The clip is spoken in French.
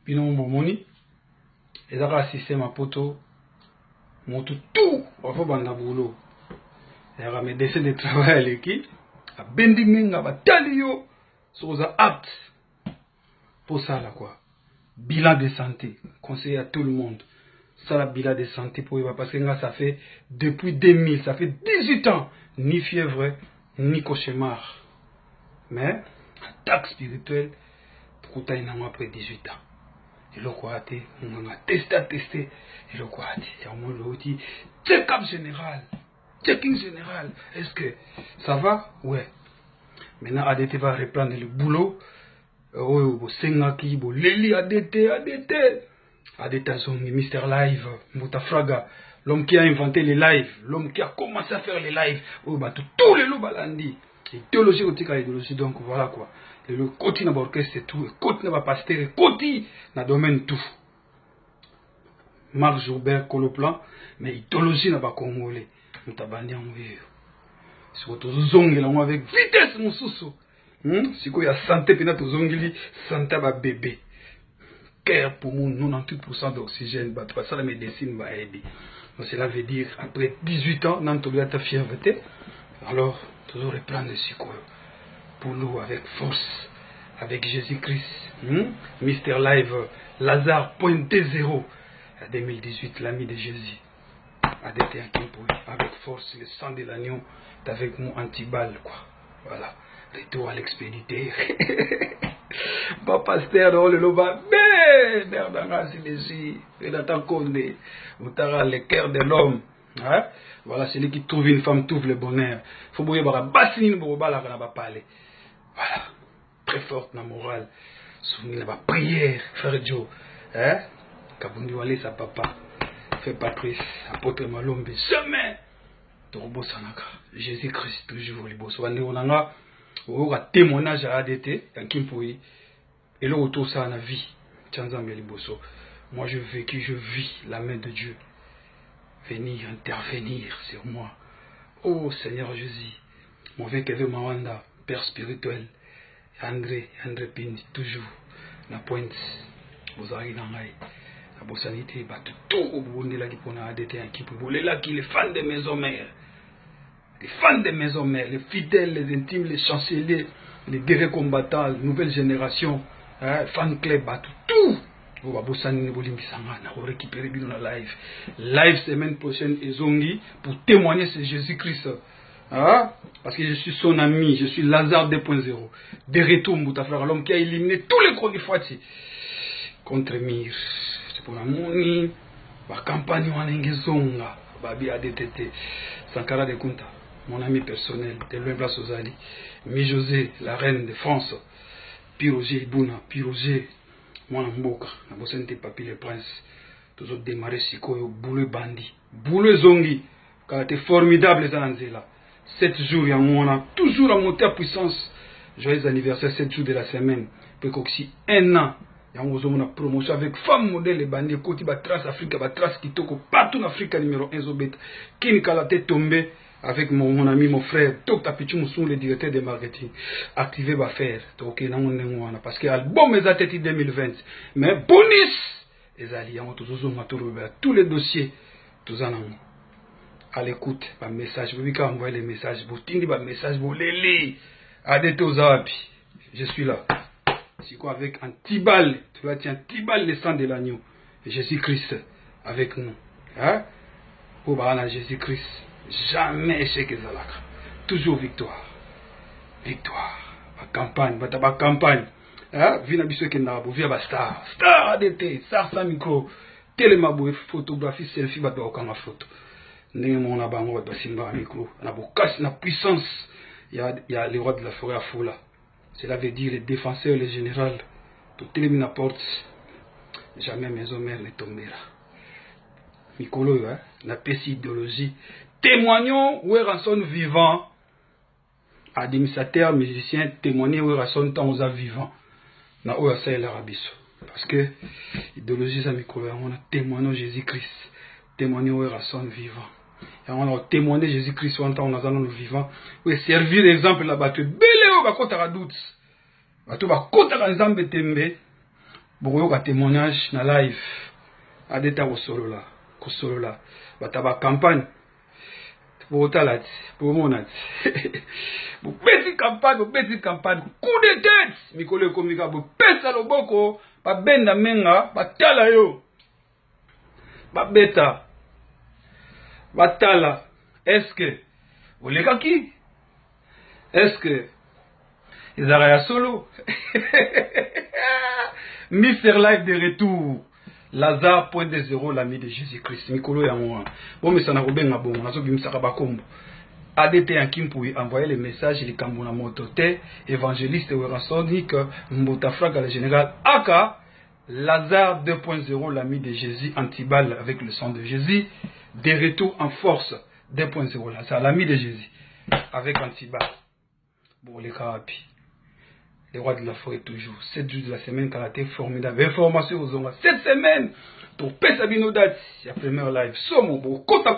Bino mbomoni. Et ça un système à poto. Monte tout. On va banda boulot. Et ça mes décès de travail à l'équipe. À Bendiminga, à Talio. Sur les aptes. Pour ça là quoi. Bilan de santé. Conseil à tout le monde. Ça la bilan de santé pour eux. Parce que là ça fait depuis 2000. Ça fait 18 ans. Ni fièvre, ni cauchemar. Mais, attaque spirituelle, pour que tu aies après 18 ans. Et le quoi, on a testé. Et le quoi, c'est un monde qui check-up général. Checking général. Est-ce que ça va? Ouais. Maintenant, ADT va reprendre le boulot. Oh, Sengaki, Leli, ADT. ADT Zongi, Mr. Live, Moutafraga. L'homme qui a inventé les lives. L'homme qui a commencé à faire les lives. Oh, bah, tous les loups balandi. Idéologie ou idéologie, donc voilà quoi. Le côté n'a pas orchestre, c'est tout. Le côté n'a pas pasteur, le côté n'a domaine tout. Marc Joubert, Coloplan, mais idéologie n'a pas congolais. Nous t'abandonnons en vieux. Si vous êtes zongé là, avec vitesse, mon sous. Si vous avez santé, puis vous zongé, santé va bébé. Cœur, poumon, 98% d'oxygène, bah, ça la médecine va aider. Donc cela veut dire, après 18 ans, nous avons ta fièvre. Alors, toujours reprendre le sucre pour nous avec force, avec Jésus-Christ. Mr. Live, Lazare, pointé zéro. À 2018, l'ami de Jésus. Avec force, le sang de l'agneau, avec mon antiballe, quoi. Voilà. Retour à l'expédité. Pas pasteur, dans le loba, mais, merde, c'est les il attend qu'on est. Vous t'aurez le cœur de l'homme. Hein? Voilà, celui qui trouve une femme trouve le bonheur. Il faut bouger par bassine pour parler. Voilà, très forte dans la morale. Souvenir la prière, frère Joe. Hein? Kabundi Wale sa papa. Fait Patrice, apôtre Malombe. Jamais. Torobo Sanaka. Jésus-Christ, toujours les boss. On a témoignage à ADT, dans Kimpoui. Et le retour ça en la vie. Moi je vis la main de Dieu. Venir intervenir sur moi. Oh Seigneur Jésus, mon Vekeve Mawanda, Père spirituel, André Pindi, toujours, la pointe, vous arrivez dans l'aïe, la bossanité, tout au bout de la qui pona ADT en qui pour les qui les fans de maison mère, les fans de maison mère, les fidèles, les intimes, les chanceliers, les guerriers combattants, la nouvelle génération, fan club, tout. On va récupérer dans la live. Live semaine prochaine et Zongi pour témoigner c'est Jésus-Christ. Hein? Parce que je suis son ami, je suis Lazare 2.0. De retour, Moutafra, l'homme qui a éliminé tous les chronifati contre Mir. C'est pour la moni, la campagne en Ngezonga, Babi ADTT, Sankara de Kunta, mon ami personnel, de loin place aux Ali, Mi José, la reine de France, Piroger Ibuna, Piroger. Moi, Mboka, na bosente papi le prince, toujours démarré sikoyo, boule bandi, boule zongi, car était formidable les anzela. 7 jours, on a toujours à monter à puissance. Joyeux anniversaire, 7 jours de la semaine. Puis aussi 1 an, on a une promotion avec femme modèle et bandi, côté ba trace Afrique, ba trace Kitoko, partout en Afrique numéro 1 Zobeta. Kin Kalate tombé avec mon ami, mon frère, Tok Tapichu Moussou, le directeur de marketing, activé va faire, parce que l'album est à 2020, mais bonus, les alliés ont tous les dossiers, tous en amont. À l'écoute, par message, vous pouvez envoyer les messages, vous tingez par message, vous les lisez, adétez aux appuis, je suis là. C'est quoi avec un tibal, tu vas tiens, tibal le sang de l'agneau, Jésus-Christ avec nous. Hein? Pour Jésus-Christ. Jamais échec Zalaka. Toujours victoire. Victoire. La campagne, la campagne. Vina biso kenabo, via ba star. Star ADT, star sans micro. Télémabou, photographie, selfie, ba doka ma photo. N'est mon abango, ba simba micro. Na bokas, na puissance. Il y a les rois de la forêt à Foula. Cela veut dire les défenseurs, les généraux. Tout télémina porte. Jamais maison mère ne tombera. Mikolo, la PC idéologie. Témoignons où est son vivant. Administrateur, musicien, témoigner où est son temps aux vivant. Na où est l'Arabiso. Parce que idéologie, ça Mikolo, on a témoigné Jésus-Christ. Témoigner où est son vivant. Et on a témoigné Jésus-Christ en temps où nous allons nous vivant. Où est servir d'exemple là-bas. Belle ou bakota doute. Bato bakota nzambe tembe. bokoyoka témoignage na live adeta kosolola bataba campagne botala ti bomona ti bopesi campagne coup de tête mikolo ekomika bopesa loboko babenda menga batala yo babeta batala est-ce que olekaki est-ce que ezaka ya solo Mister Live de retour Lazare point de zéro l'ami de Jésus-Christ mikolo ya moi bon mais ça na kobenga bon nazo bimisaka bakombo ADT Yankimpoui envoyé le message il kambona motote évangéliste Werasonique Mbotafraga le général Aka Lazare 2.0 l'ami de Jésus antiballe avec le sang de Jésus de retour en force 2.0 Lazare l'ami de Jésus avec antiballe bon les carapi les rois de la forêt toujours 7 jours de la semaine karaté formidable information aux hommes cette semaine pour Pesabino date la première live somo kota